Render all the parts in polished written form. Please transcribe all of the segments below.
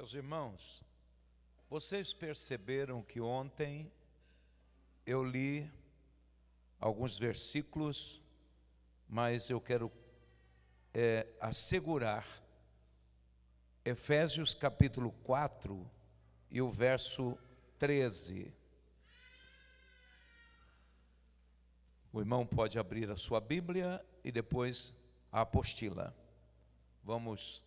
Meus irmãos, vocês perceberam que ontem eu li alguns versículos, mas eu quero assegurar Efésios capítulo 4 e o verso 13. O irmão pode abrir a sua Bíblia e depois a apostila. Vamos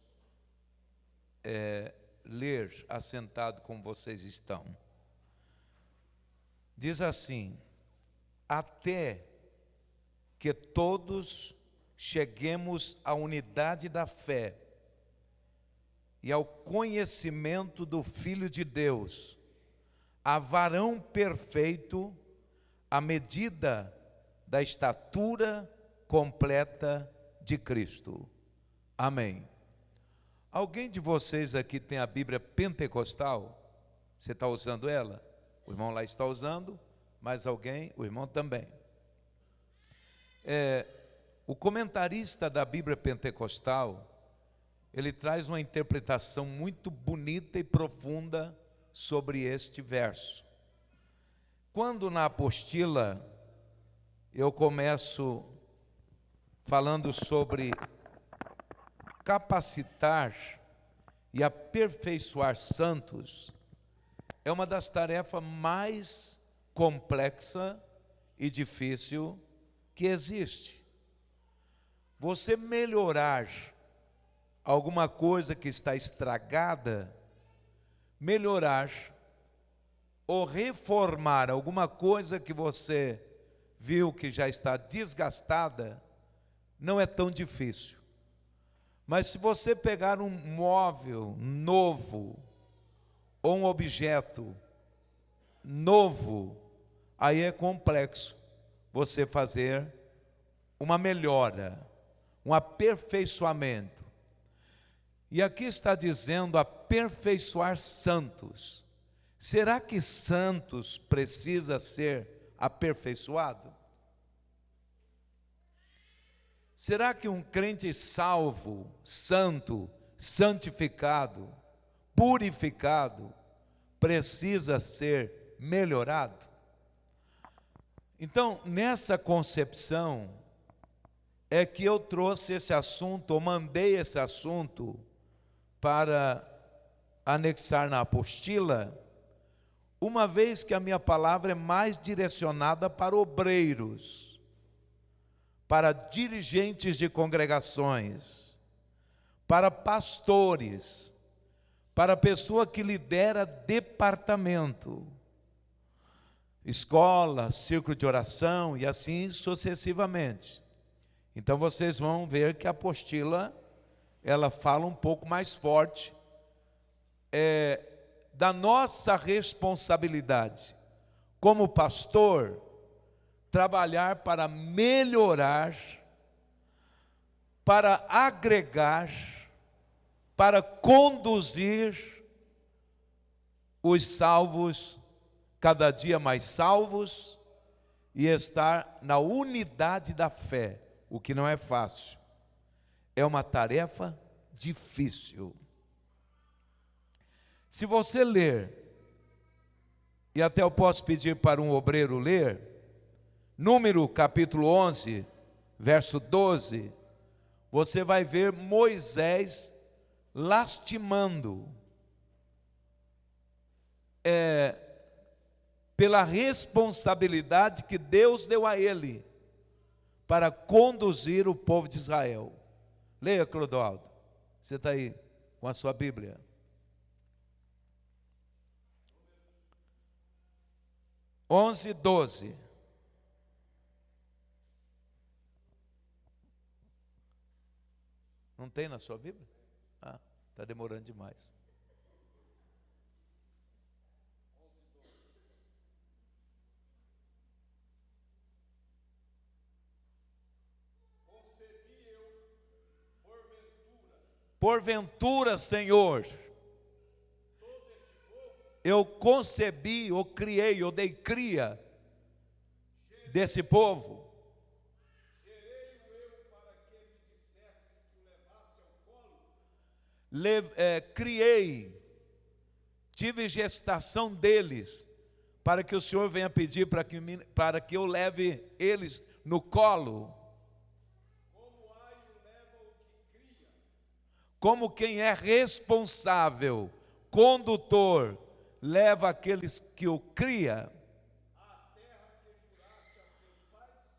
ler assentado como vocês estão. Diz assim: até que todos cheguemos à unidade da fé e ao conhecimento do Filho de Deus, a varão perfeito, à medida da estatura completa de Cristo. Amém. Alguém de vocês aqui tem a Bíblia pentecostal? Você está usando ela? O irmão lá está usando, mais alguém? O irmão também. O comentarista da Bíblia pentecostal, ele traz uma interpretação muito bonita e profunda sobre este verso. Quando na apostila eu começo falando sobre capacitar e aperfeiçoar santos, é uma das tarefas mais complexa e difícil que existe. Você melhorar alguma coisa que está estragada, melhorar ou reformar alguma coisa que você viu que já está desgastada, não é tão difícil. Mas se você pegar um móvel novo, ou um objeto novo, aí é complexo você fazer uma melhora, um aperfeiçoamento. E aqui está dizendo aperfeiçoar santos. Será que santos precisa ser aperfeiçoado? Será que um crente salvo, santo, santificado, purificado, precisa ser melhorado? Então, nessa concepção, é que eu trouxe esse assunto, ou mandei esse assunto para anexar na apostila, uma vez que a minha palavra é mais direcionada para obreiros, para dirigentes de congregações, para pastores, para pessoa que lidera departamento, escola, círculo de oração e assim sucessivamente. Então vocês vão ver que a apostila, ela fala um pouco mais forte da nossa responsabilidade como pastor, trabalhar para melhorar, para agregar, para conduzir os salvos cada dia mais salvos e estar na unidade da fé, o que não é fácil. É uma tarefa difícil. Se você ler, e até eu posso pedir para um obreiro ler, Número capítulo 11, verso 12, você vai ver Moisés lastimando pela responsabilidade que Deus deu a ele para conduzir o povo de Israel. Leia, Clodoaldo, você está aí com a sua Bíblia. Onze, 12. Não tem na sua Bíblia? Ah, está demorando demais. Concebi eu, porventura, Senhor, eu concebi, ou criei, ou dei cria desse povo. Criei tive gestação deles, para que o Senhor venha pedir para que eu leve eles no colo. Como quem é responsável, condutor, leva aqueles que o cria.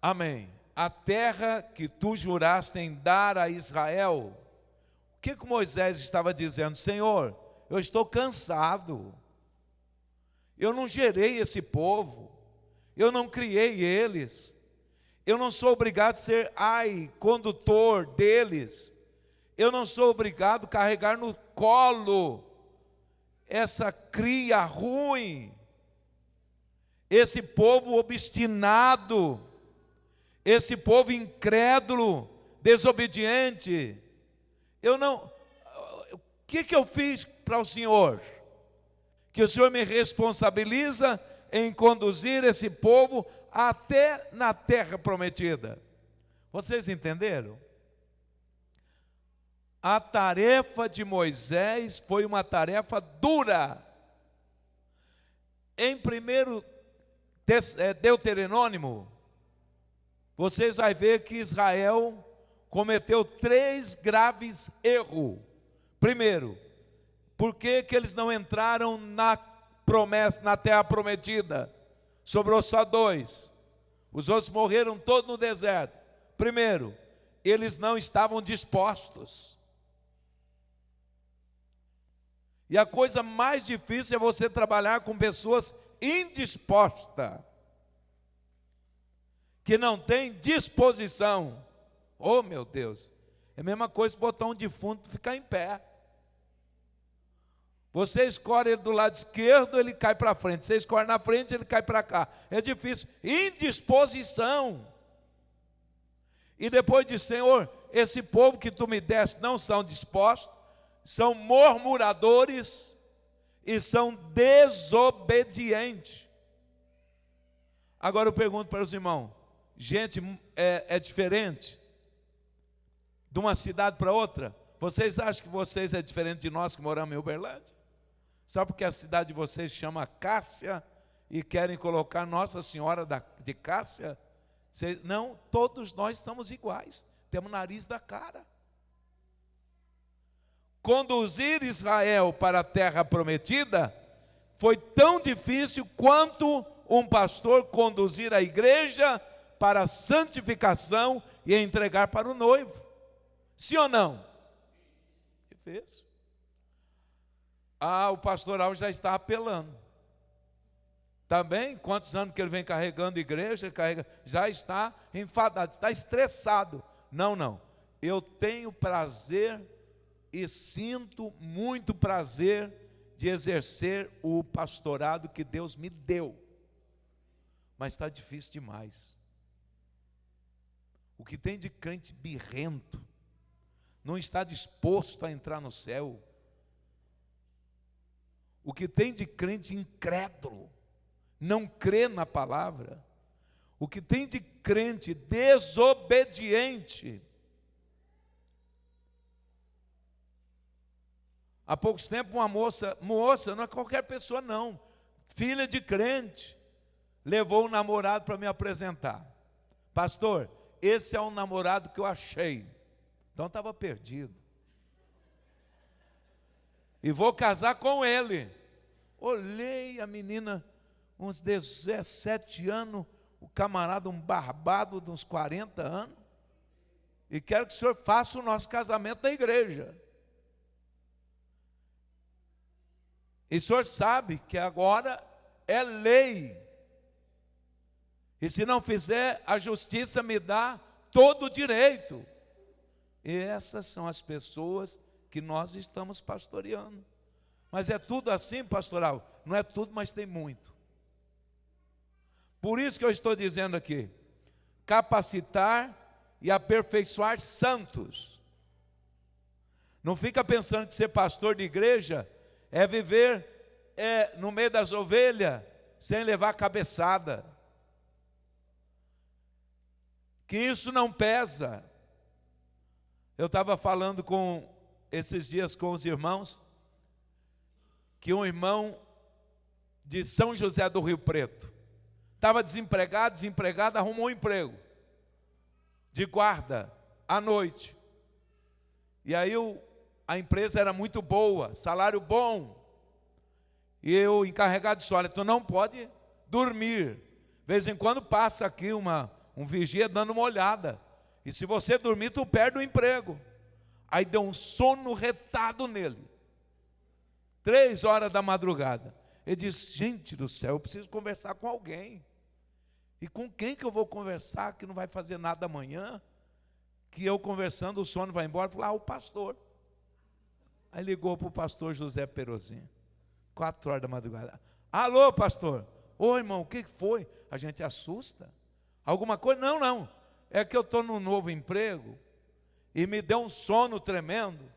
Amém. A terra que tu juraste em dar a Israel. O que Moisés estava dizendo? Senhor, eu estou cansado. Eu não gerei esse povo. Eu não criei eles. Eu não sou obrigado a ser condutor deles. Eu não sou obrigado a carregar no colo essa cria ruim, esse povo obstinado, esse povo incrédulo, desobediente. O que eu fiz para o Senhor? Que o Senhor me responsabiliza em conduzir esse povo até na terra prometida. Vocês entenderam? A tarefa de Moisés foi uma tarefa dura. Em primeiro Deuteronômio, vocês vão ver que Israel cometeu 3 graves erros. Primeiro, por que eles não entraram na terra prometida? Sobrou só 2. Os outros morreram todos no deserto. Primeiro, eles não estavam dispostos. E a coisa mais difícil é você trabalhar com pessoas indispostas, que não têm disposição. Oh, meu Deus, é a mesma coisa botar um defunto ficar em pé. Você escolhe ele do lado esquerdo, ele cai para frente. Você escolhe na frente, ele cai para cá. É difícil. Indisposição. E depois diz, Senhor, esse povo que tu me deste não são dispostos, são murmuradores e são desobedientes. Agora eu pergunto para os irmãos, gente é diferente de uma cidade para outra? Vocês acham que vocês é diferente de nós que moramos em Uberlândia? Só porque a cidade de vocês chama Cássia e querem colocar Nossa Senhora de Cássia? Não, todos nós somos iguais, temos nariz da cara. Conduzir Israel para a terra prometida foi tão difícil quanto um pastor conduzir a igreja para a santificação e entregar para o noivo. Sim ou não? E fez. O pastoral já está apelando. Também, quantos anos que ele vem carregando igreja, já está enfadado, está estressado. Não. Eu tenho prazer e sinto muito prazer de exercer o pastorado que Deus me deu. Mas está difícil demais. O que tem de crente birrento, não está disposto a entrar no céu. O que tem de crente incrédulo, não crê na palavra. O que tem de crente desobediente. Há poucos tempos uma moça, não é qualquer pessoa não, filha de crente, levou um namorado para me apresentar. Pastor, esse é um namorado que eu achei. Então estava perdido. E vou casar com ele. Olhei a menina, uns 17 anos, o camarada um barbado de uns 40 anos, e quero que o senhor faça o nosso casamento na igreja. E o senhor sabe que agora é lei. E se não fizer, a justiça me dá todo o direito. E essas são as pessoas que nós estamos pastoreando. Mas é tudo assim, pastoral? Não é tudo, mas tem muito. Por isso que eu estou dizendo aqui, capacitar e aperfeiçoar santos. Não fica pensando que ser pastor de igreja é viver no meio das ovelhas, sem levar cabeçada. Que isso não pesa. Eu estava falando esses dias com os irmãos, que um irmão de São José do Rio Preto estava desempregado, arrumou um emprego de guarda à noite. E aí a empresa era muito boa, salário bom. E o encarregado disse: olha, tu não pode dormir. De vez em quando passa aqui um vigia dando uma olhada. E se você dormir, tu perde o emprego. Aí deu um sono retado nele. 3 horas da madrugada. Ele disse: gente do céu, eu preciso conversar com alguém. E com quem que eu vou conversar que não vai fazer nada amanhã? Que eu conversando, o sono vai embora. Falei: o pastor. Aí ligou para o pastor José Perozinho. 4 horas da madrugada. Alô, pastor. Ô, irmão, o que foi? A gente assusta. Alguma coisa? Não. É que eu estou num novo emprego e me deu um sono tremendo.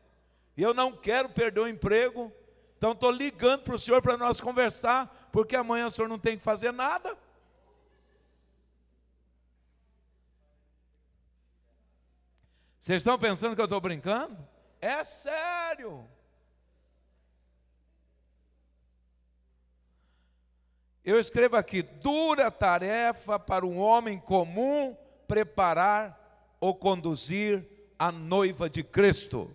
E eu não quero perder o emprego. Então estou ligando para o senhor para nós conversar, porque amanhã o senhor não tem que fazer nada. Vocês estão pensando que eu estou brincando? É sério. Eu escrevo aqui: dura tarefa para um homem comum preparar ou conduzir a noiva de Cristo.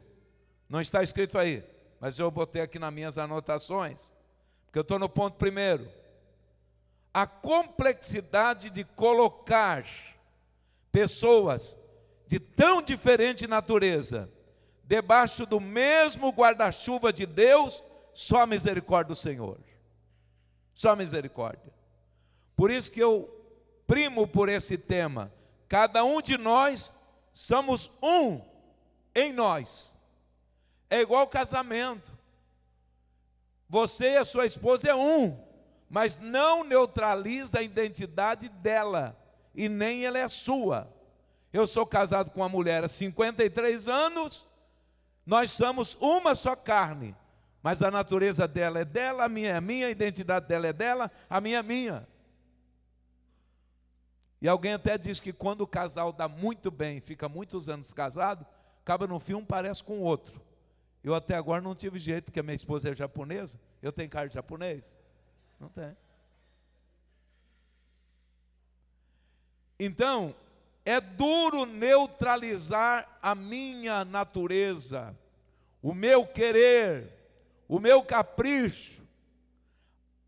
Não está escrito aí, mas eu botei aqui nas minhas anotações, porque eu estou no ponto primeiro. A complexidade de colocar pessoas de tão diferente natureza debaixo do mesmo guarda-chuva de Deus, só a misericórdia do Senhor. Só a misericórdia. Por isso que eu primo por esse tema. Cada um de nós somos um em nós. É igual casamento. Você e a sua esposa é um, mas não neutraliza a identidade dela, e nem ela é sua. Eu sou casado com uma mulher há 53 anos, nós somos uma só carne, mas a natureza dela é dela, a minha é minha, a identidade dela é dela, a minha é minha. E alguém até diz que quando o casal dá muito bem, fica muitos anos casado, acaba no fim um parece com o outro. Eu até agora não tive jeito, porque a minha esposa é japonesa, eu tenho cara de japonês? Não tem. Então, é duro neutralizar a minha natureza, o meu querer, o meu capricho,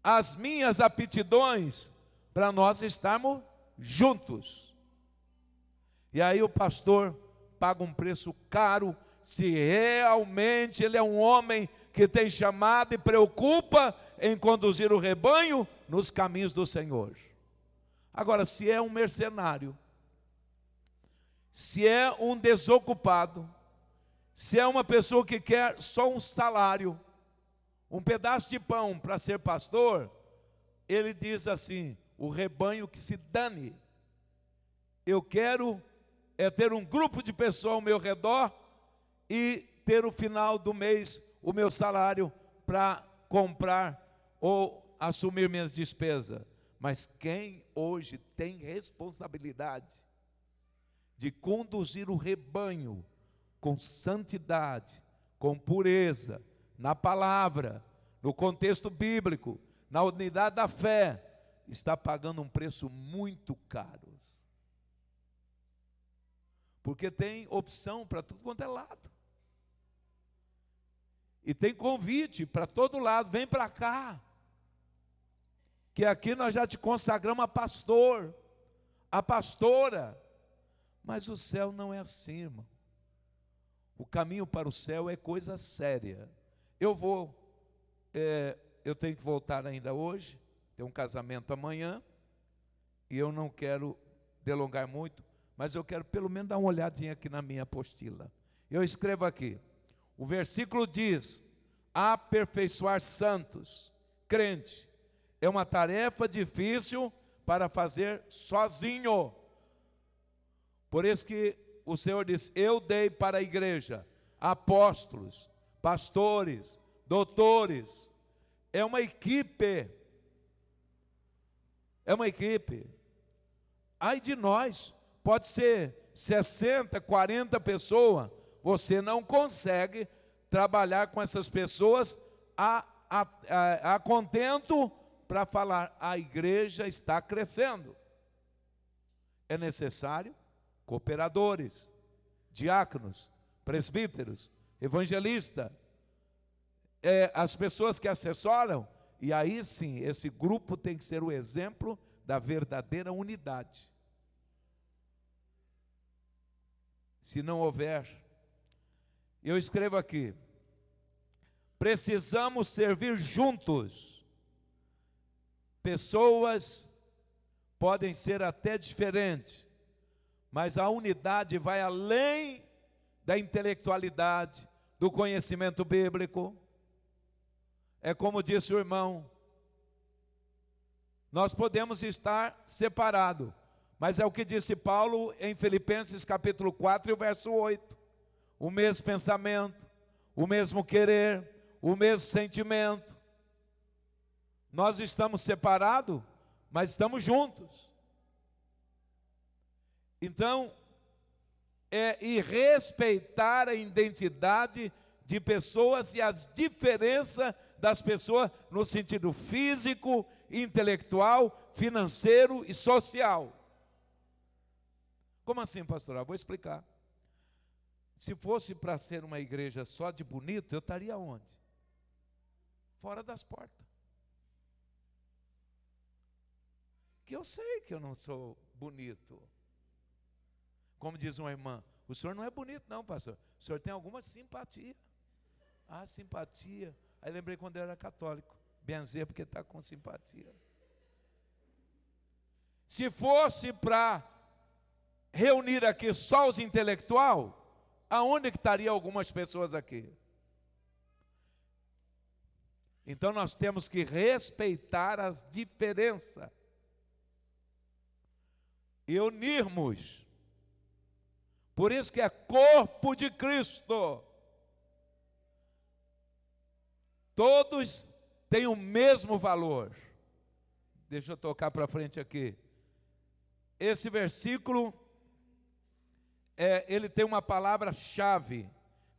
as minhas aptidões, para nós estarmos juntos. E aí o pastor paga um preço caro, se realmente ele é um homem que tem chamado e preocupa em conduzir o rebanho nos caminhos do Senhor. Agora, se é um mercenário, se é um desocupado, se é uma pessoa que quer só um salário, um pedaço de pão para ser pastor, ele diz assim: o rebanho que se dane. Eu quero ter um grupo de pessoas ao meu redor e ter o final do mês o meu salário para comprar ou assumir minhas despesas. Mas quem hoje tem responsabilidade de conduzir o rebanho com santidade, com pureza, na palavra, no contexto bíblico, na unidade da fé, está pagando um preço muito caro. Porque tem opção para tudo quanto é lado. E tem convite para todo lado: vem para cá, que aqui nós já te consagramos a pastor, a pastora. Mas o céu não é assim, irmão. O caminho para o céu é coisa séria. Eu tenho que voltar ainda hoje, tem um casamento amanhã, e eu não quero delongar muito, mas eu quero pelo menos dar uma olhadinha aqui na minha apostila. Eu escrevo aqui, o versículo diz: aperfeiçoar santos. Crente, é uma tarefa difícil para fazer sozinho. Por isso que o Senhor diz: eu dei para a igreja apóstolos, pastores, doutores. É uma equipe. É uma equipe. Ai de nós, pode ser 60, 40 pessoas, você não consegue trabalhar com essas pessoas a a contento para falar, a igreja está crescendo. É necessário cooperadores, diáconos, presbíteros, evangelistas, as pessoas que assessoram, e aí sim, esse grupo tem que ser o exemplo da verdadeira unidade. Se não houver, eu escrevo aqui, precisamos servir juntos. Pessoas podem ser até diferentes, mas a unidade vai além da intelectualidade, do conhecimento bíblico. É como disse o irmão, nós podemos estar separados, mas é o que disse Paulo em Filipenses capítulo 4 e o verso 8. O mesmo pensamento, o mesmo querer, o mesmo sentimento. Nós estamos separados, mas estamos juntos. Então, e respeitar a identidade de pessoas e as diferenças das pessoas no sentido físico, intelectual, financeiro e social. Como assim, pastor? Vou explicar. Se fosse para ser uma igreja só de bonito, eu estaria onde? Fora das portas. Que eu sei que eu não sou bonito. Como diz uma irmã, o senhor não é bonito não, pastor. O senhor tem alguma simpatia. Ah, simpatia. Aí lembrei quando eu era católico. Benzer porque está com simpatia. Se fosse para reunir aqui só os intelectuais, aonde que estariam algumas pessoas aqui? Então nós temos que respeitar as diferenças e unirmos. Por isso que é corpo de Cristo. Todos têm o mesmo valor. Deixa eu tocar para frente aqui. Esse versículo, ele tem uma palavra-chave: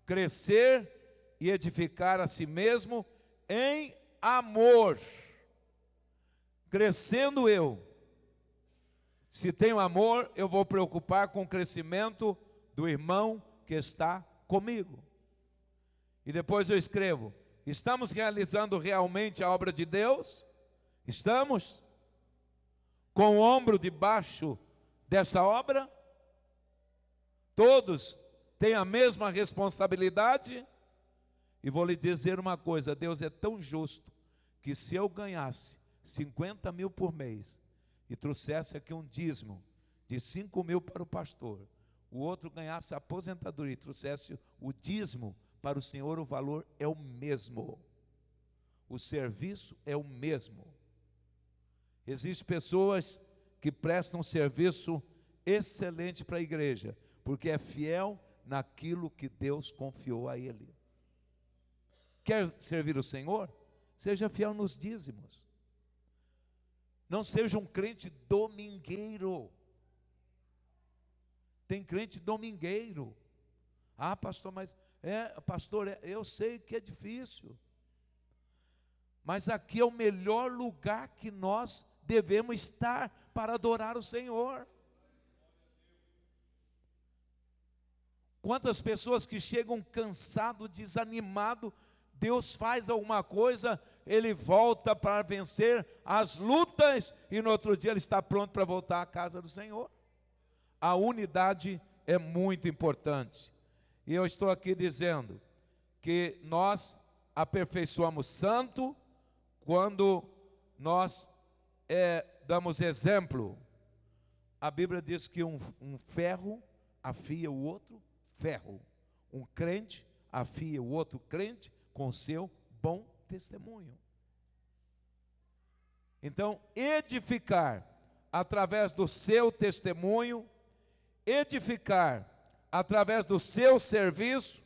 crescer e edificar a si mesmo em amor. Crescendo eu, se tenho amor, eu vou preocupar com o crescimento do irmão que está comigo. E depois eu escrevo, estamos realizando realmente a obra de Deus? Estamos? Com o ombro debaixo dessa obra? Todos têm a mesma responsabilidade? E vou lhe dizer uma coisa, Deus é tão justo, que se eu ganhasse 50 mil por mês, e trouxesse aqui um dízimo de 5 mil para o pastor, o outro ganhasse a aposentadoria e trouxesse o dízimo para o Senhor, o valor é o mesmo. O serviço é o mesmo. Existem pessoas que prestam serviço excelente para a igreja, porque é fiel naquilo que Deus confiou a ele. Quer servir o Senhor? Seja fiel nos dízimos. Não seja um crente domingueiro. Tem crente domingueiro. Ah, pastor, mas eu sei que é difícil. Mas aqui é o melhor lugar que nós devemos estar para adorar o Senhor. Quantas pessoas que chegam cansado, desanimado, Deus faz alguma coisa, ele volta para vencer as lutas e no outro dia ele está pronto para voltar à casa do Senhor. A unidade é muito importante. E eu estou aqui dizendo que nós aperfeiçoamos santo quando nós damos exemplo. A Bíblia diz que um ferro afia o outro ferro. Um crente afia o outro crente com o seu bom testemunho. Então, edificar através do seu testemunho, edificar através do seu serviço,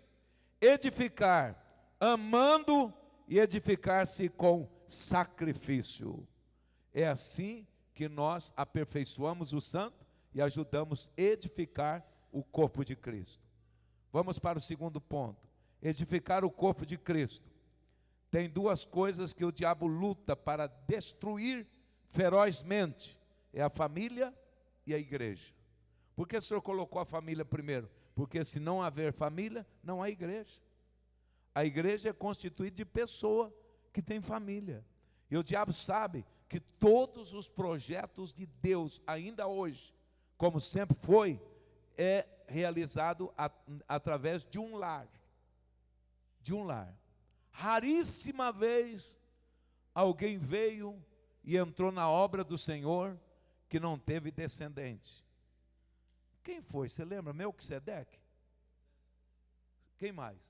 edificar amando e edificar-se com sacrifício. É assim que nós aperfeiçoamos o santo e ajudamos a edificar o corpo de Cristo. Vamos para o segundo ponto. Edificar o corpo de Cristo tem duas coisas que o diabo luta para destruir ferozmente: é a família e a igreja. Por que o Senhor colocou a família primeiro? Porque se não haver família, não há igreja. A igreja é constituída de pessoa que tem família. E o diabo sabe que todos os projetos de Deus, ainda hoje, como sempre foi, é realizado através de um lar. De um lar. Raríssima vez alguém veio e entrou na obra do Senhor que não teve descendente. Quem foi? Você lembra? Melquisedeque? Quem mais?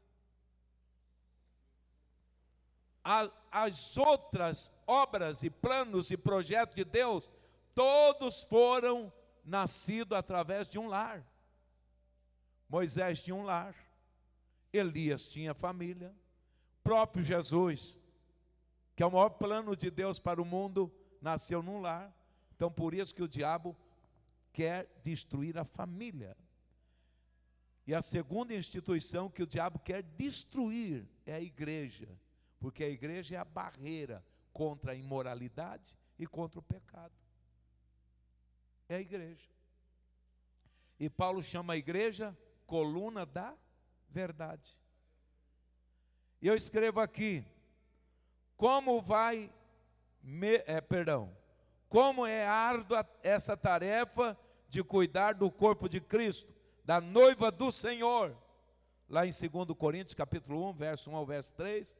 As outras obras e planos e projetos de Deus, todos foram nascidos através de um lar. Moisés tinha um lar, Elias tinha família, próprio Jesus, que é o maior plano de Deus para o mundo, nasceu num lar. Então por isso que o diabo quer destruir a família. E a segunda instituição que o diabo quer destruir é a igreja, porque a igreja é a barreira contra a imoralidade e contra o pecado. É a igreja. E Paulo chama a igreja coluna da verdade. E eu escrevo aqui, como é árdua essa tarefa de cuidar do corpo de Cristo, da noiva do Senhor. Lá em 2 Coríntios capítulo 1, verso 1 ao verso 3,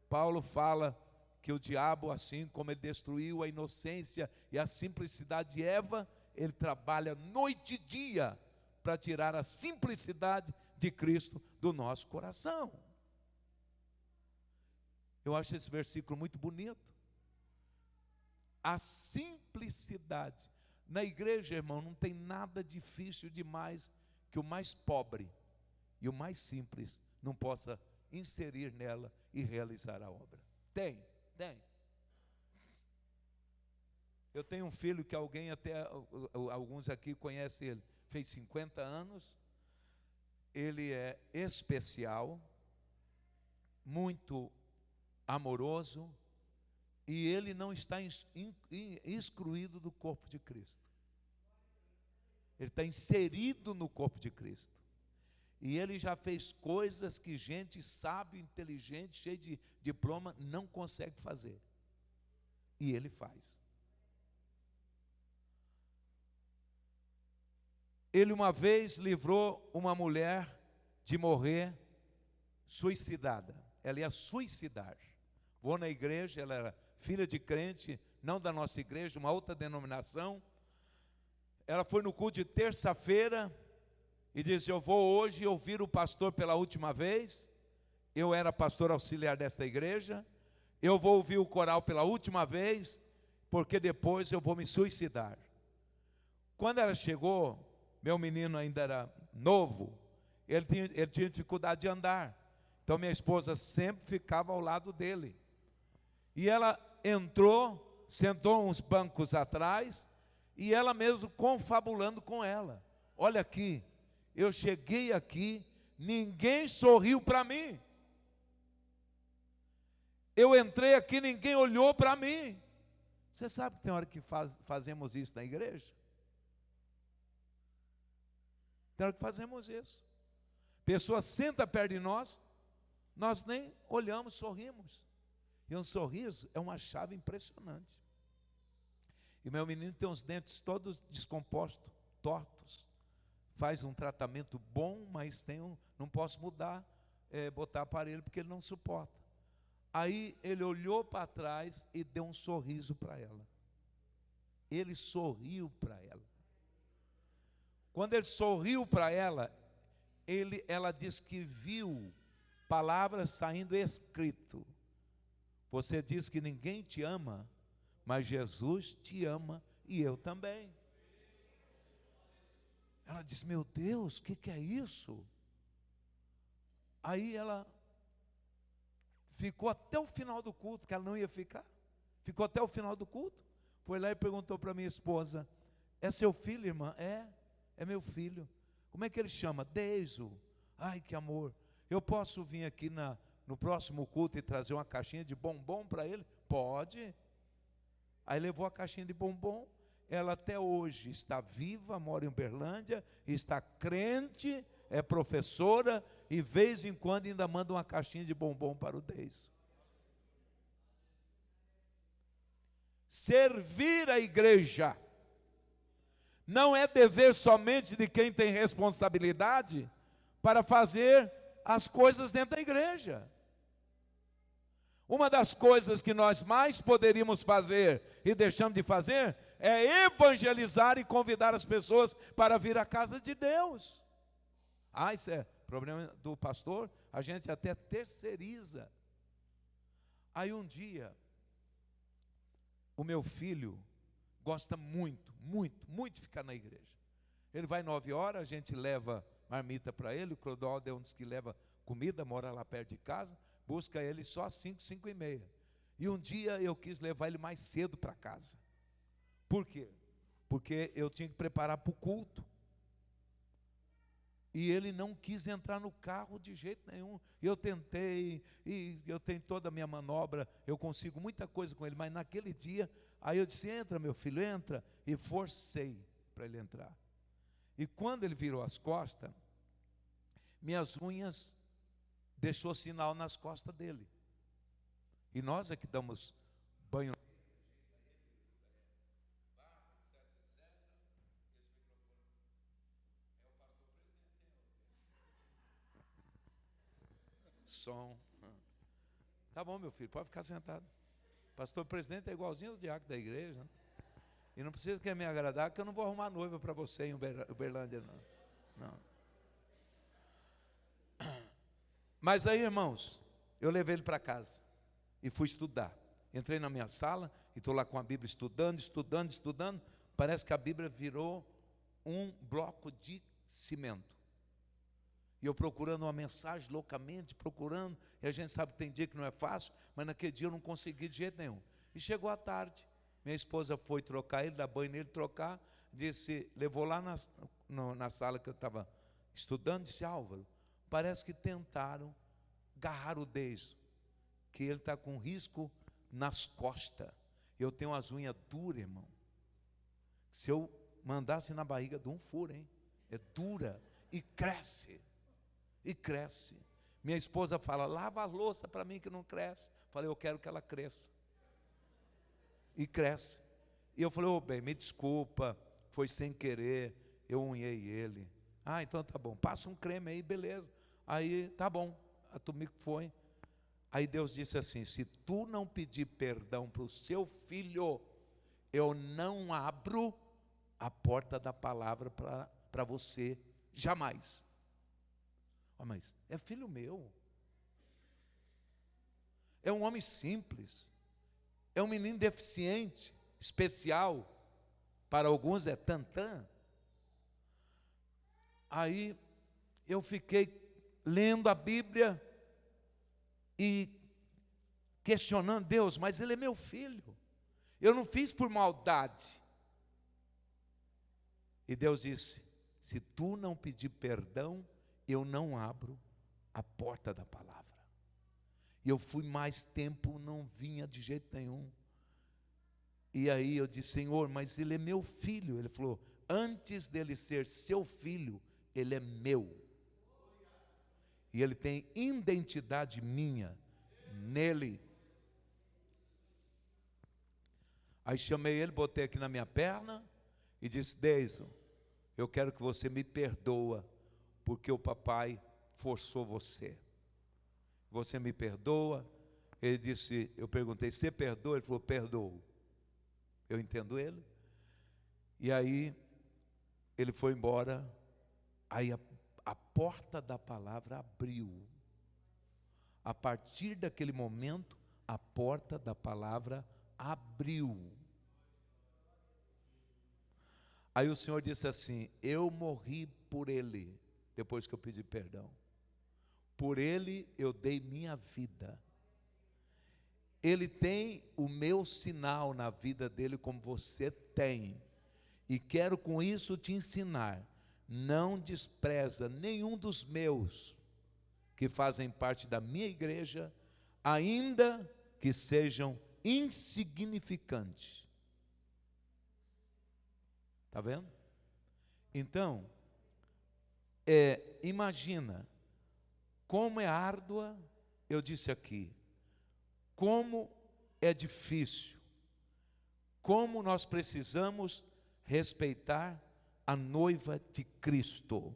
Paulo fala que o diabo, assim como ele destruiu a inocência e a simplicidade de Eva, ele trabalha noite e dia para tirar a simplicidade de Cristo do nosso coração. Eu acho esse versículo muito bonito. A simplicidade. Na igreja, irmão, não tem nada difícil demais que o mais pobre e o mais simples não possa inserir nela e realizar a obra. Tem. Eu tenho um filho que alguns aqui conhecem ele, fez 50 anos, ele é especial, muito amoroso, e ele não está excluído do corpo de Cristo. Ele está inserido no corpo de Cristo. E ele já fez coisas que gente sábio, inteligente, cheio de diploma, não consegue fazer. E ele faz. Ele uma vez livrou uma mulher de morrer suicidada. Ela ia suicidar. Vou na igreja, ela era filha de crente, não da nossa igreja, uma outra denominação. Ela foi no culto de terça-feira e disse: eu vou hoje ouvir o pastor pela última vez. Eu era pastor auxiliar desta igreja. Eu vou ouvir o coral pela última vez, porque depois eu vou me suicidar. Quando ela chegou, meu menino ainda era novo, ele tinha dificuldade de andar. Então minha esposa sempre ficava ao lado dele. E ela entrou, sentou uns bancos atrás, e ela mesmo confabulando com ela. Olha aqui, eu cheguei aqui, ninguém sorriu para mim. Eu entrei aqui, ninguém olhou para mim. Você sabe que tem hora que fazemos isso na igreja? Tem hora que fazemos isso. Pessoa senta perto de nós, nós nem olhamos, sorrimos. E um sorriso é uma chave impressionante. E meu menino tem os dentes todos descompostos, tortos. Faz um tratamento bom, mas não posso botar aparelho porque ele não suporta. Aí ele olhou para trás e deu um sorriso para ela. Ele sorriu para ela. Quando ele sorriu para ela, ela disse que viu palavras saindo escrito. Você diz que ninguém te ama, mas Jesus te ama e eu também. Ela disse: meu Deus, o que é isso? Aí ela ficou até o final do culto, que ela não ia ficar. Ficou até o final do culto. Foi lá e perguntou para minha esposa: é seu filho, irmã? É meu filho. Como é que ele chama? Deiso. Ai, que amor. Eu posso vir aqui no próximo culto e trazer uma caixinha de bombom para ele? Pode. Aí levou a caixinha de bombom. Ela até hoje está viva, mora em Uberlândia, está crente, é professora e vez em quando ainda manda uma caixinha de bombom para o Deis. Servir a igreja não é dever somente de quem tem responsabilidade para fazer as coisas dentro da igreja. Uma das coisas que nós mais poderíamos fazer e deixamos de fazer é evangelizar e convidar as pessoas para vir à casa de Deus. Isso é problema do pastor, a gente até terceiriza. Aí um dia, o meu filho gosta muito de ficar na igreja. Ele vai 9 horas, a gente leva marmita para ele, o Clodoaldo é um dos que leva comida, mora lá perto de casa, busca ele só às 5, 5:30. E um dia eu quis levar ele mais cedo para casa. Por quê? Porque eu tinha que preparar para o culto. E ele não quis entrar no carro de jeito nenhum. Eu tentei, e eu tenho toda a minha manobra, eu consigo muita coisa com ele, mas naquele dia, aí eu disse, entra meu filho, entra, e forcei para ele entrar. E quando ele virou as costas, minhas unhas deixou sinal nas costas dele. E nós é que damos banho. Som. Tá bom, meu filho, pode ficar sentado. Pastor presidente é igualzinho aos diáconos da igreja, né? E não precisa querer me agradar, que eu não vou arrumar noiva para você em Uberlândia, não. Mas aí, irmãos, eu levei ele para casa e fui estudar. Entrei na minha sala e estou lá com a Bíblia estudando. Parece que a Bíblia virou um bloco de cimento. E eu procurando uma mensagem loucamente, procurando, e a gente sabe que tem dia que não é fácil, mas naquele dia eu não consegui de jeito nenhum. E chegou a tarde, minha esposa foi trocar ele, dar banho nele, trocar, levou lá na sala que eu estava estudando, disse, Álvaro, parece que tentaram agarrar o Deis, que ele está com risco nas costas. Eu tenho as unhas duras, irmão. Se eu mandasse na barriga de um furo, hein? É dura e cresce. E cresce. Minha esposa fala, lava a louça para mim que não cresce. Falei, eu quero que ela cresça. E cresce. E eu falei, bem, me desculpa, foi sem querer, eu unhei ele. Então tá bom, passa um creme aí, beleza. Aí, tá bom, a Tomico foi. Aí Deus disse assim, se tu não pedir perdão para o seu filho, eu não abro a porta da palavra para você, jamais. Mas é filho meu. É um homem simples. É um menino deficiente, especial. Para alguns é tantã. Aí eu fiquei lendo a Bíblia e questionando Deus, mas ele é meu filho. Eu não fiz por maldade. E Deus disse, se tu não pedir perdão, eu não abro a porta da palavra. E eu fui mais tempo, não vinha de jeito nenhum. E aí eu disse, Senhor, mas ele é meu filho. Ele falou, antes dele ser seu filho, ele é meu. E ele tem identidade minha nele. Aí chamei ele, botei aqui na minha perna e disse, Deison, eu quero que você me perdoa, porque o papai forçou você. Você me perdoa? Ele disse, eu perguntei, você perdoa? Ele falou, perdoo. Eu entendo ele. E aí, ele foi embora. Aí a porta da palavra abriu. A partir daquele momento, a porta da palavra abriu. Aí o Senhor disse assim, eu morri por ele, depois que eu pedi perdão. Por ele eu dei minha vida. Ele tem o meu sinal na vida dele como você tem. E quero com isso te ensinar. Não despreza nenhum dos meus. que fazem parte da minha igreja, ainda que sejam insignificantes. Está vendo? Então, imagina como é árdua, eu disse aqui, como é difícil, como nós precisamos respeitar a noiva de Cristo.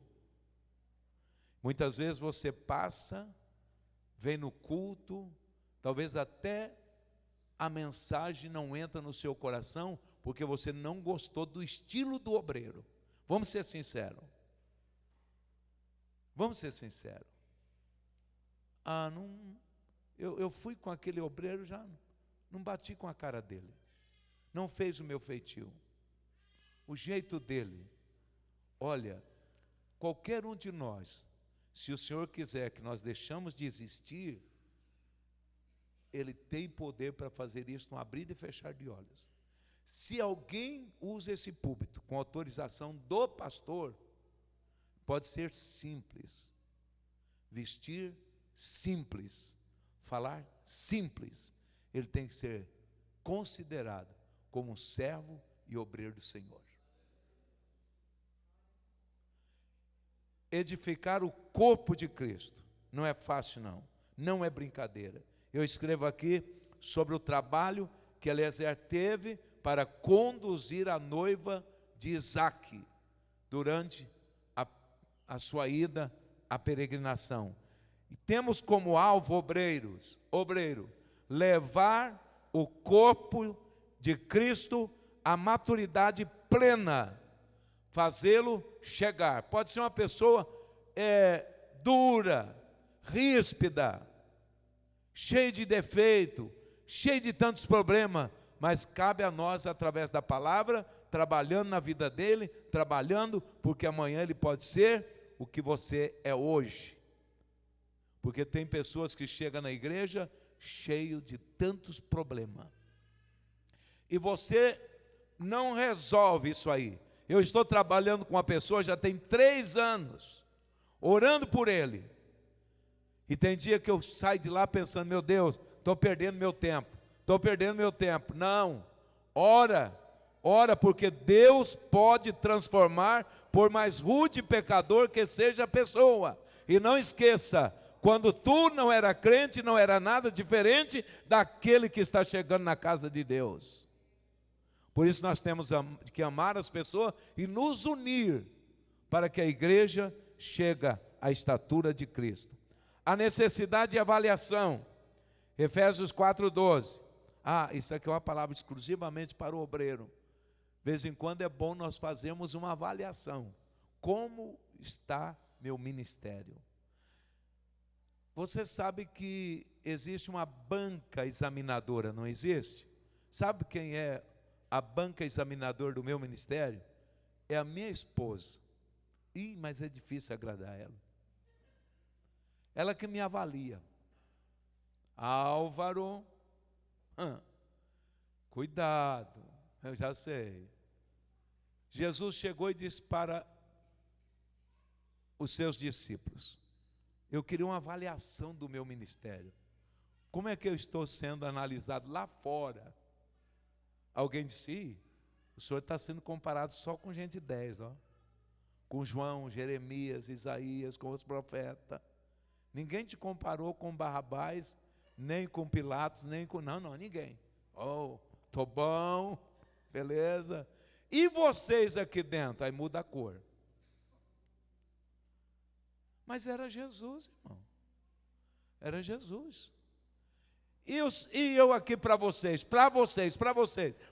Muitas vezes você passa, vem no culto, talvez até a mensagem não entra no seu coração, porque você não gostou do estilo do obreiro. Vamos ser sinceros. Vamos ser sinceros. Eu fui com aquele obreiro, já não bati com a cara dele. Não fez o meu feitio. O jeito dele. Olha, qualquer um de nós, se o Senhor quiser que nós deixamos de existir, Ele tem poder para fazer isso no abrir e fechar de olhos. Se alguém usa esse púlpito com autorização do pastor, pode ser simples, vestir simples, falar simples, ele tem que ser considerado como um servo e obreiro do Senhor. Edificar o corpo de Cristo não é fácil, não é brincadeira. Eu escrevo aqui sobre o trabalho que Eliezer teve para conduzir a noiva de Isaque durante a sua ida à peregrinação. E temos como alvo obreiro, levar o corpo de Cristo à maturidade plena, fazê-lo chegar. Pode ser uma pessoa dura, ríspida, cheia de defeito, cheia de tantos problemas, mas cabe a nós, através da palavra, trabalhando na vida dele, trabalhando, porque amanhã ele pode ser o que você é hoje. Porque tem pessoas que chegam na igreja cheio de tantos problemas. E você não resolve isso aí. Eu estou trabalhando com uma pessoa já tem 3 anos, orando por ele. E tem dia que eu saio de lá pensando, meu Deus, estou perdendo meu tempo. Não, ora, porque Deus pode transformar, por mais rude pecador que seja a pessoa. E não esqueça, quando tu não era crente, não era nada diferente daquele que está chegando na casa de Deus. Por isso nós temos que amar as pessoas e nos unir para que a igreja chegue à estatura de Cristo. A necessidade de avaliação, Efésios 4:12. Isso aqui é uma palavra exclusivamente para o obreiro. De vez em quando é bom nós fazermos uma avaliação. Como está meu ministério? Você sabe que existe uma banca examinadora, não existe? Sabe quem é a banca examinadora do meu ministério? É a minha esposa. Mas é difícil agradar ela. Ela que me avalia. Álvaro, cuidado, eu já sei. Jesus chegou e disse para os seus discípulos: eu queria uma avaliação do meu ministério. Como é que eu estou sendo analisado lá fora? Alguém disse: o senhor está sendo comparado só com gente de 10, com João, Jeremias, Isaías, com os profetas. Ninguém te comparou com Barrabás, nem com Pilatos, nem com... Não, ninguém. Tô bom, beleza. E vocês aqui dentro? Aí muda a cor. Mas era Jesus, irmão. Era Jesus. E eu aqui para vocês.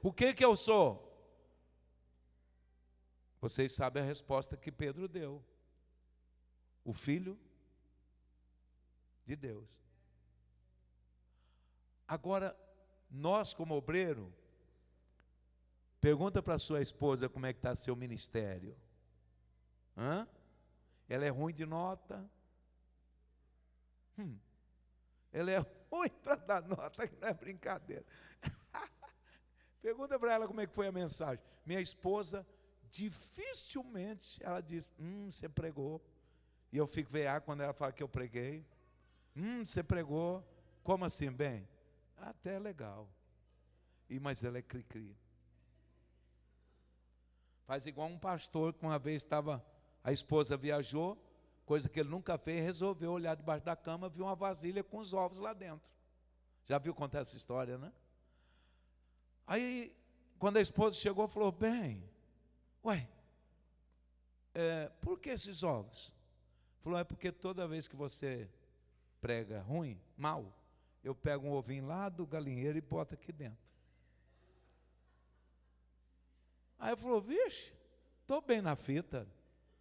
O que eu sou? Vocês sabem a resposta que Pedro deu. O Filho de Deus. Agora, nós como obreiro, pergunta para a sua esposa como é que está seu ministério. Ela é ruim de nota? Ela é ruim para dar nota, que não é brincadeira. Pergunta para ela como é que foi a mensagem. Minha esposa, dificilmente ela diz, você pregou. E eu fico veiado quando ela fala que eu preguei. Você pregou, como assim, bem? Até é legal. Mas ela é cri-cri. Faz igual um pastor que uma vez a esposa viajou, coisa que ele nunca fez, resolveu olhar debaixo da cama, viu uma vasilha com os ovos lá dentro. Já viu contar essa história, né? Aí, quando a esposa chegou, falou, bem, por que esses ovos? Falou, é porque toda vez que você prega ruim, mal, eu pego um ovinho lá do galinheiro e boto aqui dentro. Aí ele falou, vixe, estou bem na fita,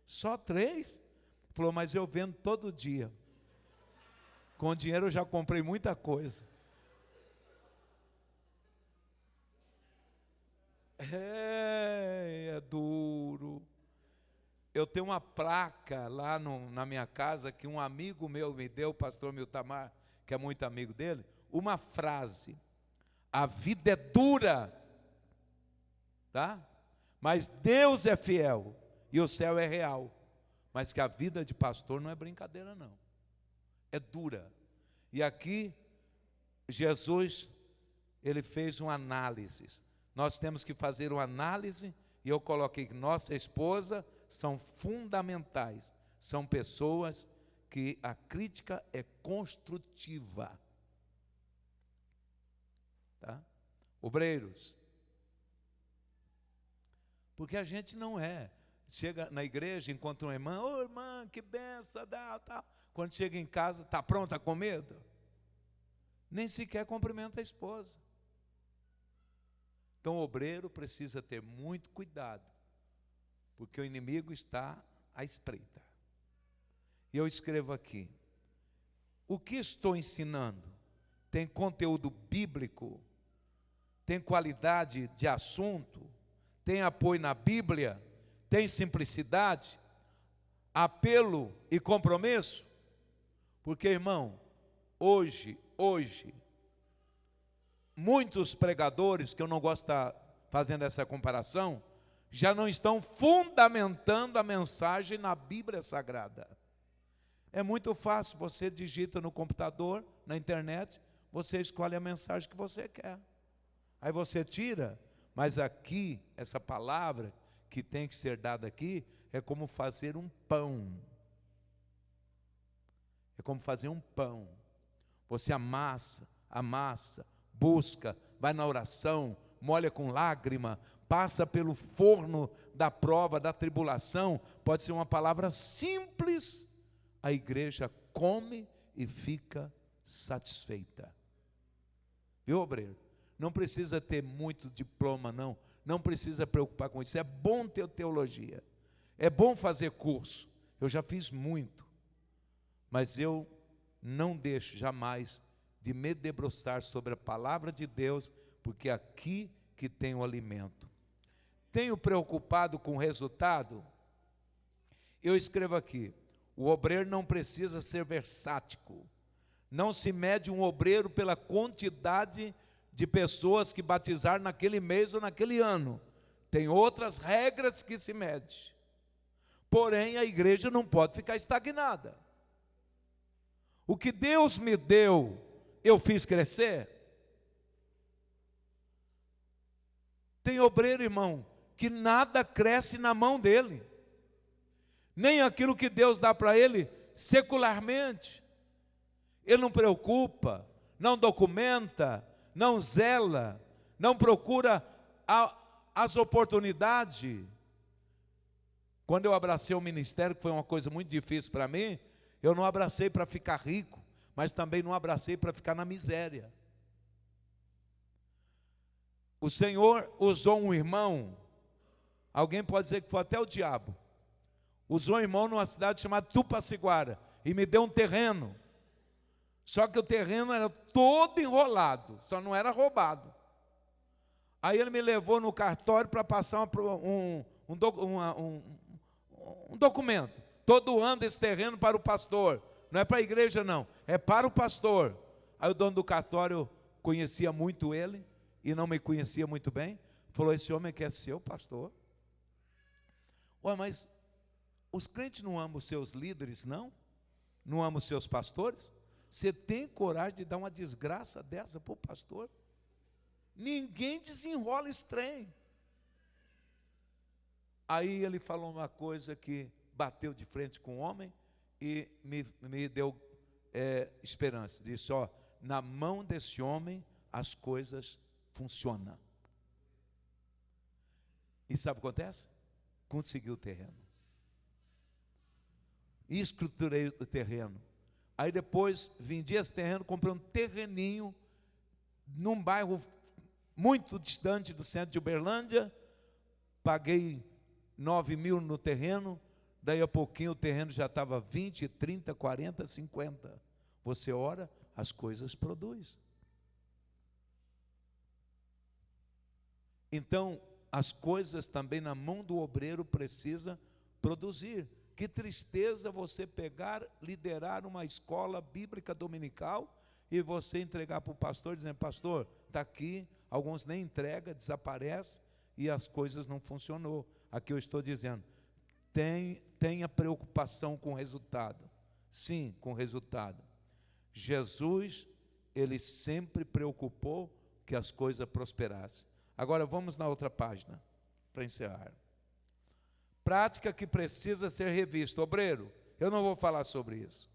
só 3? Falou, mas eu vendo todo dia. Com dinheiro eu já comprei muita coisa. É duro. Eu tenho uma placa lá na minha casa que um amigo meu me deu, o pastor Miltamar, que é muito amigo dele, uma frase: a vida é dura, tá? Mas Deus é fiel e o céu é real. Mas que a vida de pastor não é brincadeira, não. É dura. E aqui, Jesus, ele fez uma análise. Nós temos que fazer uma análise, e eu coloquei que nossa esposa são fundamentais. São pessoas que a crítica é construtiva. Tá? Obreiros. Porque a gente não é. Chega na igreja, encontra uma irmã, ô irmã, que benção, tal. Quando chega em casa, está pronta com medo? Nem sequer cumprimenta a esposa. Então o obreiro precisa ter muito cuidado, porque o inimigo está à espreita. E eu escrevo aqui, o que estou ensinando tem conteúdo bíblico, tem qualidade de assunto, tem apoio na Bíblia, tem simplicidade, apelo e compromisso? Porque, irmão, hoje, muitos pregadores, que eu não gosto de estar fazendo essa comparação, já não estão fundamentando a mensagem na Bíblia Sagrada. É muito fácil, você digita no computador, na internet, você escolhe a mensagem que você quer. Aí você tira, mas aqui, essa palavra que tem que ser dada aqui, é como fazer um pão. É como fazer um pão. Você amassa, busca, vai na oração, molha com lágrima, passa pelo forno da prova, da tribulação. Pode ser uma palavra simples, a igreja come e fica satisfeita. Viu, obreiro? Não precisa ter muito diploma, não. Não precisa preocupar com isso. É bom ter teologia. É bom fazer curso. Eu já fiz muito. Mas eu não deixo jamais de me debruçar sobre a palavra de Deus, porque é aqui que tem o alimento. Tenho preocupado com o resultado? Eu escrevo aqui, o obreiro não precisa ser versátil. Não se mede um obreiro pela quantidade de pessoas que batizaram naquele mês ou naquele ano. Tem outras regras que se mede. Porém, a igreja não pode ficar estagnada. O que Deus me deu, eu fiz crescer. Tem obreiro, irmão, que nada cresce na mão dele. Nem aquilo que Deus dá para ele secularmente. Ele não preocupa, não documenta, não zela, não procura as oportunidades. Quando eu abracei o ministério, que foi uma coisa muito difícil para mim, eu não abracei para ficar rico, mas também não abracei para ficar na miséria. O Senhor usou um irmão, alguém pode dizer que foi até o diabo, usou um irmão numa cidade chamada Tupaciguara, e me deu um terreno. Só que o terreno era todo enrolado, só não era roubado. Aí ele me levou no cartório para passar um documento. Todo ano esse terreno para o pastor. Não é para a igreja, não. É para o pastor. Aí o dono do cartório conhecia muito ele e não me conhecia muito bem. Falou, esse homem aqui é seu, pastor? Ué, mas os crentes não amam os seus líderes, não? Não amam os seus pastores? Você tem coragem de dar uma desgraça dessa para o pastor? Ninguém desenrola esse trem. Aí ele falou uma coisa que bateu de frente com o homem e me deu esperança. Disse, na mão desse homem as coisas funcionam. E sabe o que acontece? Consegui o terreno. Estruturei o terreno. Aí depois vendi esse terreno, comprei um terreninho num bairro muito distante do centro de Uberlândia, paguei 9 mil no terreno, daí a pouquinho o terreno já estava 20, 30, 40, 50. Você ora, as coisas produzem. Então, as coisas também na mão do obreiro precisa produzir. Que tristeza você pegar, liderar uma escola bíblica dominical e você entregar para o pastor, dizendo, pastor, está aqui, alguns nem entregam, desaparecem e as coisas não funcionou. Aqui eu estou dizendo, tenha preocupação com o resultado. Sim, com o resultado. Jesus, ele sempre preocupou que as coisas prosperassem. Agora vamos na outra página, para encerrar. Prática que precisa ser revista. Obreiro, eu não vou falar sobre isso.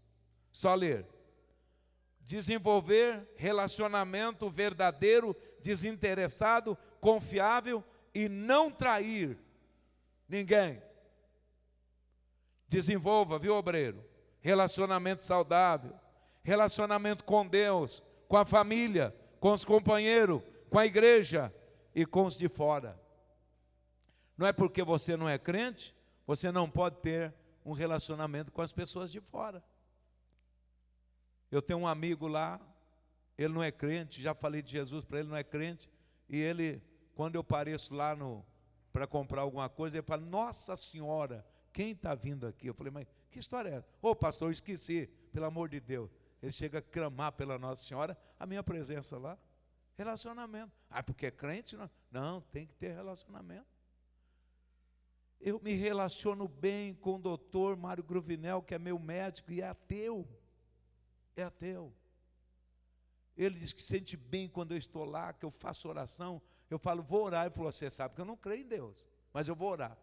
Só ler. Desenvolver relacionamento verdadeiro, desinteressado, confiável e não trair ninguém. Desenvolva, viu, obreiro? Relacionamento saudável, relacionamento com Deus, com a família, com os companheiros, com a igreja e com os de fora. Não é porque você não é crente, você não pode ter um relacionamento com as pessoas de fora. Eu tenho um amigo lá, ele não é crente, já falei de Jesus para ele, não é crente, e ele, quando eu pareço lá para comprar alguma coisa, ele fala, nossa senhora, quem está vindo aqui? Eu falei, mas que história é essa? Ô pastor, eu esqueci, pelo amor de Deus. Ele chega a clamar pela Nossa Senhora, a minha presença lá. Relacionamento. Porque é crente? Não, tem que ter relacionamento. Eu me relaciono bem com o doutor Mário Gruvinel, que é meu médico, e é ateu. É ateu. Ele diz que sente bem quando eu estou lá, que eu faço oração. Eu falo, vou orar. Ele falou, você sabe que eu não creio em Deus, mas eu vou orar.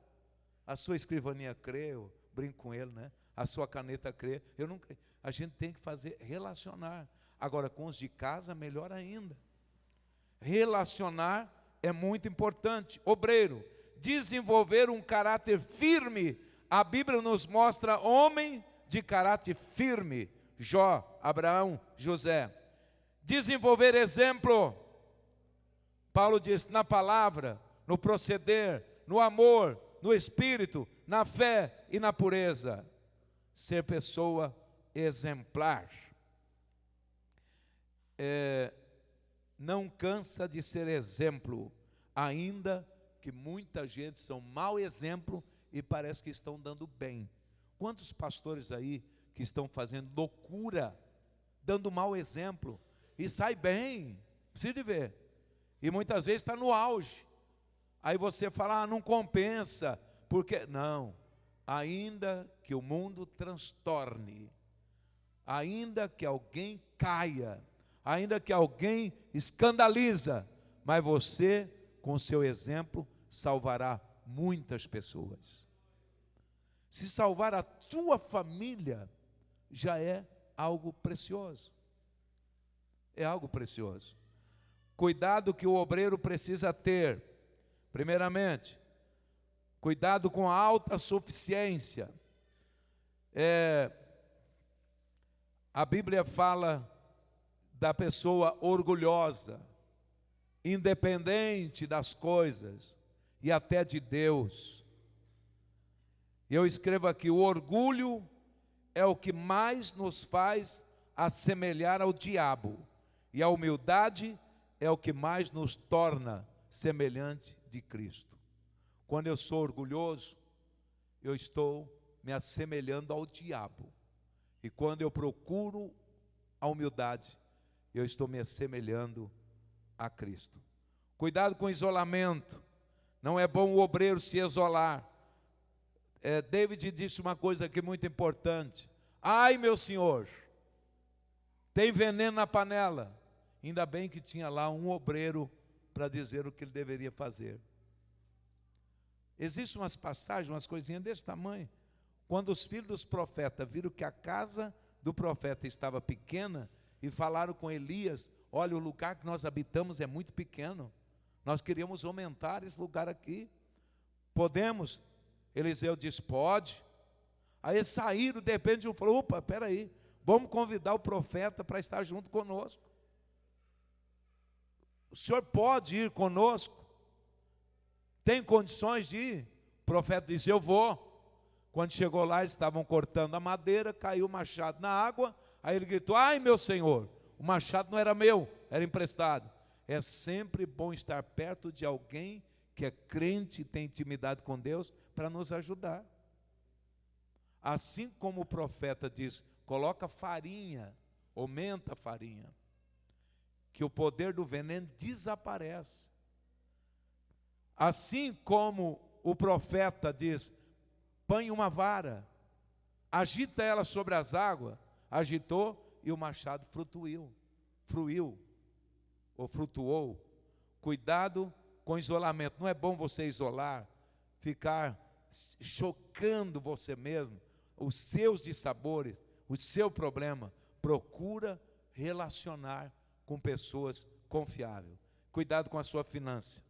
A sua escrivaninha crê, eu brinco com ele, né? A sua caneta crê, eu não creio. A gente tem que fazer, relacionar. Agora, com os de casa, melhor ainda. Relacionar é muito importante. Obreiro, desenvolver um caráter firme. A Bíblia nos mostra homem de caráter firme. Jó, Abraão, José. Desenvolver exemplo. Paulo diz, na palavra, no proceder, no amor, no espírito, na fé e na pureza. Ser pessoa exemplar. Não cansa de ser exemplo, ainda que muita gente são mau exemplo e parece que estão dando bem. Quantos pastores aí que estão fazendo loucura, dando mau exemplo, e sai bem, precisa de ver, e muitas vezes está no auge, aí você fala, não compensa, porque, não, ainda que o mundo transtorne, ainda que alguém caia, ainda que alguém escandaliza, mas você, com seu exemplo, salvará muitas pessoas. Se salvar a tua família, já é algo precioso. É algo precioso. Cuidado que o obreiro precisa ter. Primeiramente, cuidado com a autossuficiência. A Bíblia fala da pessoa orgulhosa, independente das coisas e até de Deus. Eu escrevo aqui, o orgulho é o que mais nos faz assemelhar ao diabo, e a humildade é o que mais nos torna semelhante de Cristo. Quando eu sou orgulhoso, eu estou me assemelhando ao diabo, e quando eu procuro a humildade, eu estou me assemelhando a Cristo. Cuidado com o isolamento. Não é bom o obreiro se isolar. David disse uma coisa aqui muito importante. Ai, meu Senhor, Tem veneno na panela. Ainda bem que tinha lá um obreiro para dizer o que ele deveria fazer. Existem umas passagens, umas coisinhas desse tamanho. Quando os filhos dos profetas viram que a casa do profeta estava pequena e falaram com Elias: olha, o lugar que nós habitamos é muito pequeno, nós queríamos aumentar esse lugar aqui, podemos? Eliseu disse: pode. Aí eles saíram, de repente um falou: opa, espera aí, vamos convidar o profeta para estar junto conosco. O senhor pode ir conosco? Tem condições de ir? O profeta disse: eu vou. Quando chegou lá, eles estavam cortando a madeira, caiu o machado na água, aí ele gritou: ai meu senhor, o machado não era meu, era emprestado. É sempre bom estar perto de alguém que é crente e tem intimidade com Deus para nos ajudar. Assim como o profeta diz: coloca farinha, aumenta a farinha, que o poder do veneno desaparece. Assim como o profeta diz: põe uma vara, agita ela sobre as águas, agitou e o machado flutuou. Cuidado com isolamento. Não é bom você isolar, ficar chocando você mesmo, os seus dissabores, o seu problema. Procura relacionar com pessoas confiáveis. Cuidado com a sua finança.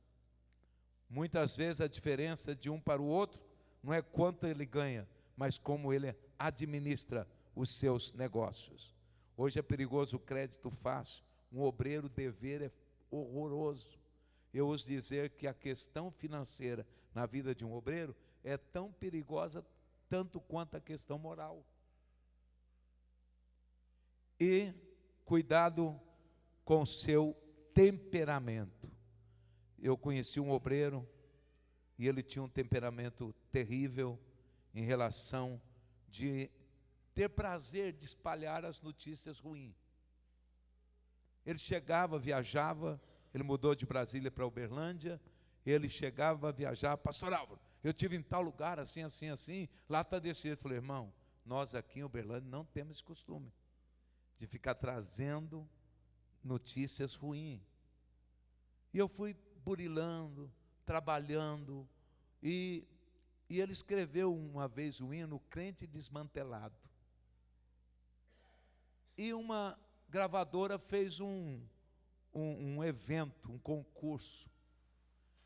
Muitas vezes a diferença de um para o outro não é quanto ele ganha, mas como ele administra os seus negócios. Hoje é perigoso o crédito fácil, um obreiro dever é horroroso. Eu ouso dizer que a questão financeira na vida de um obreiro é tão perigosa tanto quanto a questão moral. E cuidado com o seu temperamento. Eu conheci um obreiro e ele tinha um temperamento terrível em relação de ter prazer de espalhar as notícias ruins. Ele chegava, viajava, ele mudou de Brasília para Uberlândia, ele chegava, viajava: pastor Álvaro, eu estive em tal lugar, assim, assim, assim, lá está desse jeito. Eu falei: irmão, nós aqui em Uberlândia não temos esse costume de ficar trazendo notícias ruins. E eu fui burilando, trabalhando, e ele escreveu uma vez o hino Crente Desmantelado. E uma gravadora fez um evento, um concurso,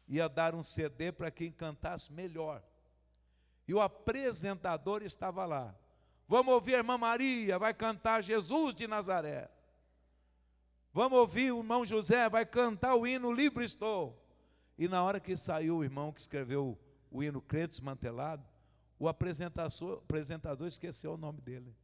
ia dar um CD para quem cantasse melhor, e o apresentador estava lá: vamos ouvir a irmã Maria, vai cantar Jesus de Nazaré. Vamos ouvir o irmão José, vai cantar o hino Livre Estou. E na hora que saiu o irmão que escreveu o hino Crente Desmantelado, o apresentador esqueceu o nome dele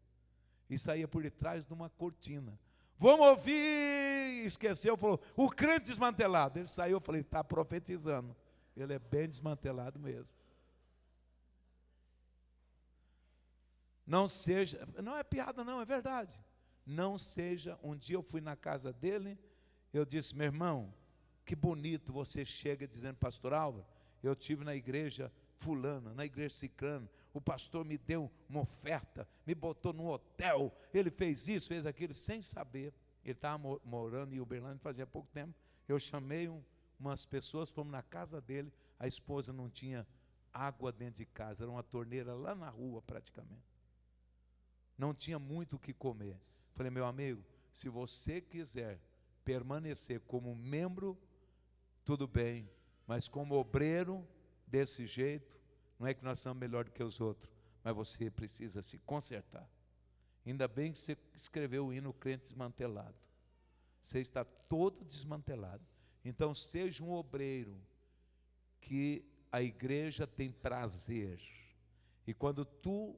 e saía por detrás de uma cortina: vamos ouvir, esqueceu, falou: o crente desmantelado. Ele saiu, eu falei: está profetizando, ele é bem desmantelado mesmo. Não seja, não é piada não, é verdade. Não seja, um dia eu fui na casa dele, eu disse: meu irmão, que bonito você chega dizendo: pastor Álvaro, eu estive na igreja fulana, na igreja ciclana, o pastor me deu uma oferta, me botou num hotel, ele fez isso, fez aquilo, sem saber. Ele estava morando em Uberlândia fazia pouco tempo. Eu chamei umas pessoas, fomos na casa dele, a esposa não tinha água dentro de casa, era uma torneira lá na rua praticamente. Não tinha muito o que comer. Falei: meu amigo, se você quiser permanecer como membro, tudo bem, mas como obreiro, desse jeito, não é que nós somos melhor do que os outros, mas você precisa se consertar. Ainda bem que você escreveu o hino Crente Desmantelado. Você está todo desmantelado. Então seja um obreiro que a igreja tem prazer. E quando tu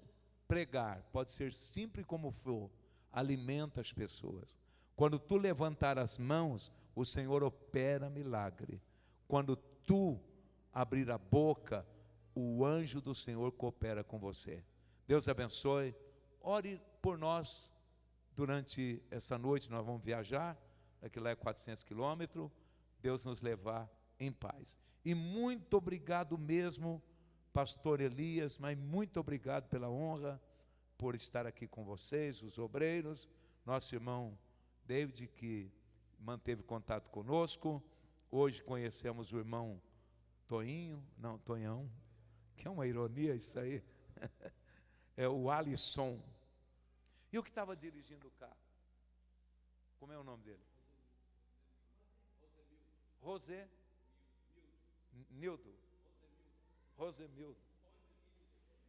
pregar, pode ser simples como for, alimenta as pessoas. Quando tu levantar as mãos, o Senhor opera milagre. Quando tu abrir a boca, o anjo do Senhor coopera com você. Deus abençoe. Ore por nós durante essa noite. Nós vamos viajar, daqui lá é 400 quilômetros. Deus nos levar em paz. E muito obrigado mesmo, pastor Elias, mas muito obrigado pela honra, por estar aqui com vocês, os obreiros. nosso irmão David, que manteve contato conosco. Hoje conhecemos o irmão Tonhão, que é uma ironia isso aí, é o Alisson. E o que estava dirigindo o carro? Como é o nome dele? Rosemildo.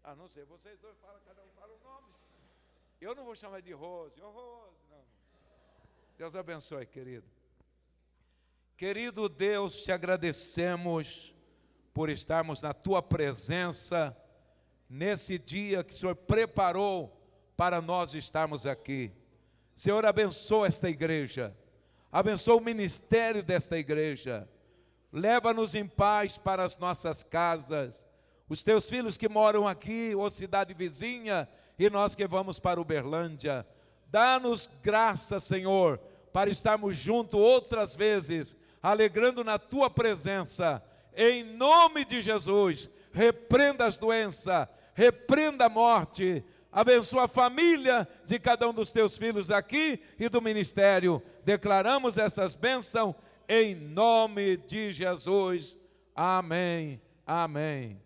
Ah, não sei, vocês dois falam, cada um fala o nome. Eu não vou chamar de Rose, Rose, não. Deus abençoe, querido. Querido Deus, te agradecemos por estarmos na tua presença nesse dia que o Senhor preparou para nós estarmos aqui. Senhor, abençoa esta igreja, abençoa o ministério desta igreja, leva-nos em paz para as nossas casas, os teus filhos que moram aqui, ou cidade vizinha, e nós que vamos para Uberlândia. Dá-nos graça, Senhor, para estarmos juntos outras vezes, alegrando na tua presença. Em nome de Jesus, repreenda as doenças, repreenda a morte, abençoa a família de cada um dos teus filhos aqui e do ministério. Declaramos essas bênçãos em nome de Jesus. Amém. Amém.